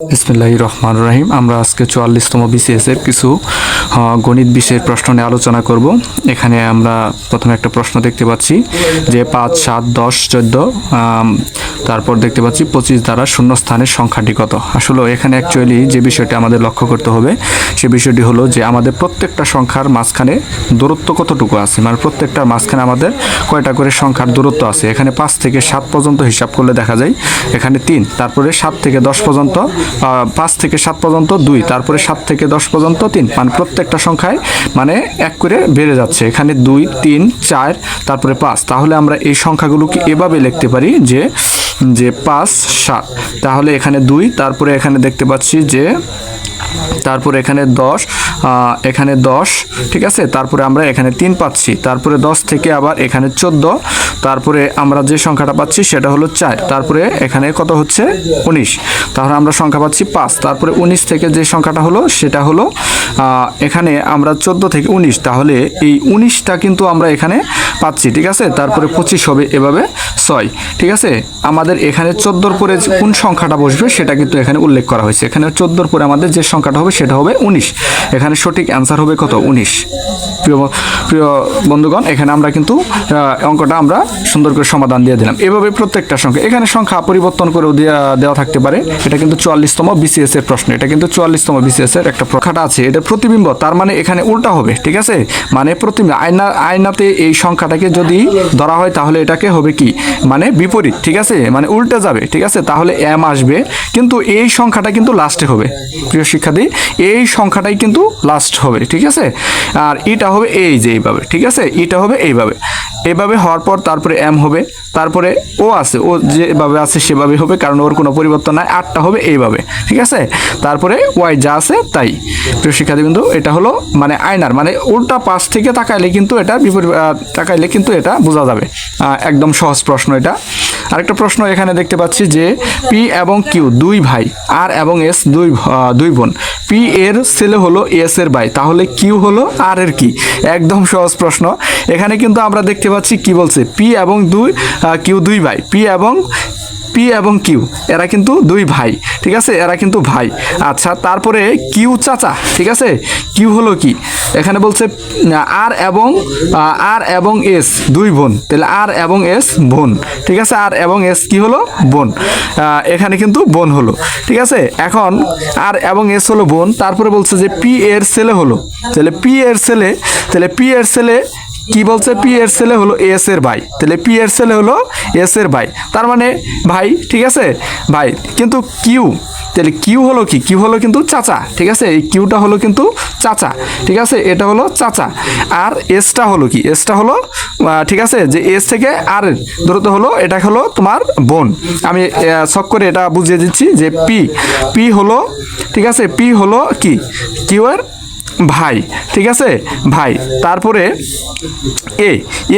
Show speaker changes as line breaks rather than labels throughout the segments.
বিসমিল্লাহির রহমানির রহিম। আমরা আজকে 44তম বিসিএস এর কিছু গণিত বিষয়ের প্রশ্ন নিয়ে আলোচনা করব। এখানে আমরা প্রথমে একটা প্রশ্ন দেখতে পাচ্ছি যে 5, 7, 10, 14, তারপর দেখতে পাচ্ছি 25 দ্বারা শূন্য স্থানের সংখ্যাটি কত। আসলে এখানে অ্যাকচুয়ালি যে বিষয়টি আমাদের লক্ষ্য করতে হবে সে বিষয়টি হলো যে আমাদের প্রত্যেকটা সংখ্যার মাঝখানে দূরত্ব কতটুকু আছে, মানে প্রত্যেকটার মাঝখানে আমাদের কয়টা করে সংখ্যার দূরত্ব আছে। এখানে 5 থেকে 7 পর্যন্ত হিসাব করলে দেখা যায় এখানে 3, তারপরে 7 থেকে 10 পর্যন্ত 5 থেকে 7 পর্যন্ত 2, তারপরে 7 থেকে 10 পর্যন্ত 3, মানে প্রত্যেকটা সংখ্যায় মানে এক করে বেড়ে যাচ্ছে। এখানে 2, 3, 4, তারপরে 5। তাহলে আমরা এই সংখ্যাগুলোকে এভাবে লিখতে পারি যে 5, 7, তাহলে এখানে 2, তারপরে এখানে দেখতে পাচ্ছি যে তারপরে এখানে 10, এখানে 10, ঠিক আছে। তারপরে আমরা এখানে 3 পাচ্ছি, তারপরে 10 থেকে আবার এখানে 14, তারপরে আমরা যে সংখ্যাটা পাচ্ছি সেটা হলো 4, তারপরে এখানে কত হচ্ছে 19, তাহলে আমরা সংখ্যা পাচ্ছি 5। তারপরে 19 থেকে যে সংখ্যাটা হলো সেটা হলো এখানে আমরা 14 থেকে 19, তাহলে এই 19টা কিন্তু আমরা এখানে পাচ্ছি, ঠিক আছে। তারপরে 25 হবে এভাবে 6, ঠিক আছে। আমাদের এখানে 14 পরে কোন সংখ্যাটা বসবে সেটা কিন্তু এখানে উল্লেখ করা হয়েছে। এখানে 14 পরে আমাদের যে সংখ্যাটা হবে সেটা হবে 19। এখানে সঠিক অ্যান্সার হবে কত? 19। প্রিয় বন্ধুগণ, এখানে আমরা কিন্তু অঙ্কটা আমরা সুন্দর করে সমাধান দিয়ে দিলাম। এভাবে প্রত্যেকটা সংখ্যা, এখানে সংখ্যা পরিবর্তন করেও দেওয়া থাকতে পারে। এটা কিন্তু 44তম বিসিএস এর প্রশ্ন, এটা কিন্তু 44তম বিসিএস এর একটা সংখ্যাটা আছে, এটা প্রতিবিম্ব, তার মানে এখানে উল্টা হবে, ঠিক আছে। মানে প্রতিবিম্ব আয়নাতে এই সংখ্যাটাকে যদি ধরা হয় তাহলে এটাকে হবে কি, মানে বিপরীত, ঠিক আছে, মানে উল্টে যাবে, ঠিক আছে। তাহলে এম আসবে, কিন্তু এই সংখ্যাটা কিন্তু লাস্টে হবে। প্রিয় শিক্ষার্থী, এই সংখ্যাটাই কিন্তু লাস্ট হবে, ঠিক আছে। আর এটা হবে এই যে এইভাবে, ঠিক আছে, এটা হবে এইভাবে হওয়ার পর তারপরে এম হবে, তারপরে ও আছে, ও যেভাবে আছে সেভাবে হবে, কারণ ওর কোনো পরিবর্তন নাই। আটটা হবে এইভাবে, ঠিক আছে। তারপরে ওয়াই যা আছে তাই। প্রিয় শিক্ষার্থী বিন্দু, এটা হলো মানে আয়নার, মানে উল্টা পাশ থেকে তাকাইলে কিন্তু এটা বিপরীত তাকাইলে কিন্তু এটা বোঝা যাবে। একদম সহজ প্রশ্ন এটা। আরেকটা প্রশ্ন এখানে দেখতে পাচ্ছি যে পি এবং কিউ দুই ভাই, আর এবং এস দুই বোন। পি এর ছেলে হলো এস এর ভাই, তাহলে কিউ হলো আর এর কি? একদম সহজ প্রশ্ন। এখানে কিন্তু আমরা দেখতে পাচ্ছি কি বলছে, পি এবং কিউ দুই ভাই, পি এবং কিউ এরা কিন্তু দুই ভাই, ঠিক আছে, এরা কিন্তু ভাই। আচ্ছা, তারপরে কিউ চাচা, ঠিক আছে। কিউ হলো কি, এখানে বলছে আর এবং এস দুই বোন, তাহলে আর এবং এস বোন, ঠিক আছে। আর এবং এস কি হলো? বোন। এখানে কিন্তু বোন হলো, ঠিক আছে। এখন আর এবং এস হলো বোন, তারপরে বলছে যে পি এর ছেলে হলো, তাহলে পি এর ছেলে কি বলছে, পি এর ছেলে হলো এস এর ভাই, তাহলে পি এর ছেলে হলো এস এর ভাই, তার মানে ভাই, ঠিক আছে, ভাই। কিন্তু কিউ, তাহলে কিউ হলো কি, কিউ হলো কিন্তু চাচা, ঠিক আছে। এই কিউটা হলো কিন্তু চাচা, ঠিক আছে, এটা হলো চাচা। আর এসটা হলো কি, এসটা হলো ঠিক আছে, যে এস থেকে আর দূরত্ব হলো, এটা হলো তোমার বোন। আমি শখ করে এটা বুঝিয়ে দিচ্ছি যে পি হলো, ঠিক আছে, পি হলো কি, কিউ এর ভাই, ঠিক আছে, ভাই। তারপরে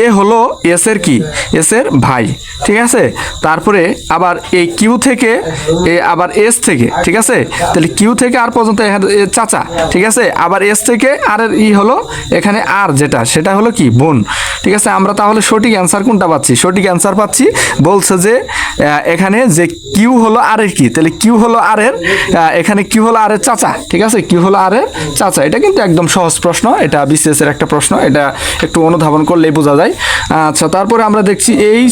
এ হলো এস এর কি, এস এর ভাই, ঠিক আছে। তারপরে আবার এই কিউ থেকে আবার এস থেকে, ঠিক আছে, তাহলে কিউ থেকে আর পর্যন্ত চাচা, ঠিক আছে। আবার এস থেকে আর এর হলো এখানে আর যেটা, সেটা হলো কি, বোন, ঠিক আছে। আমরা তাহলে সঠিক অ্যান্সার কোনটা পাচ্ছি? সঠিক অ্যান্সার পাচ্ছি বলছে যে এখানে যে কিউ হলো আর এর কি, তাহলে কিউ হলো আর এর, এখানে কিউ হলো আর এর চাচা, ঠিক আছে, কিউ হলো আর এর চাচা। এটা কিন্তু একদম সহজ প্রশ্ন, এটা বিসিএস এর একটা প্রশ্ন, এটা একটু অনুধাবন করলেই বোঝা যায়। আচ্ছা, তারপরে আমরা দেখছি এই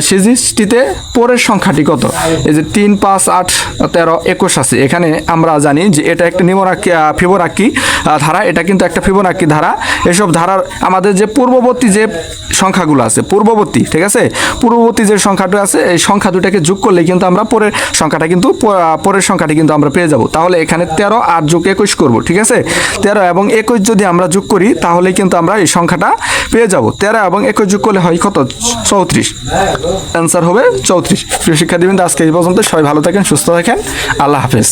সিরিজটিতে পরের সংখ্যাটি কত। এই যে 3, 5, 8, 13, 21 আছে। এখানে আমরা জানি যে এটা একটা ফিবোনাক্কি ধারা, এটা কিন্তু একটা ফিবোনাক্কি ধারা। এসব ধারার আমাদের যে পূর্ববর্তী যে সংখ্যাগুলো আছে, পূর্ববর্তী, ঠিক আছে, পূর্ববর্তী যে সংখ্যাটা আছে, এই সংখ্যা দুটাকে যোগ করলে কিন্তু আমরা পরের সংখ্যাটি কিন্তু আমরা পেয়ে যাব। তাহলে এখানে 13 আর যোগ 21 করব, ঠিক আছে। 13 এবং 21 যদি আমরা যোগ করি তাহলে কিন্তু আমরা এই সংখ্যাটা পেয়ে যাব। 13 এবং 21 যোগ করলে হয় কত? 34। অ্যান্সার হবে 34। প্রিয় শিক্ষার্থীবৃন্দ, আজকে এই পর্যন্ত। সবাই ভালো থাকেন, সুস্থ থাকেন, আল্লাহ হাফেজ।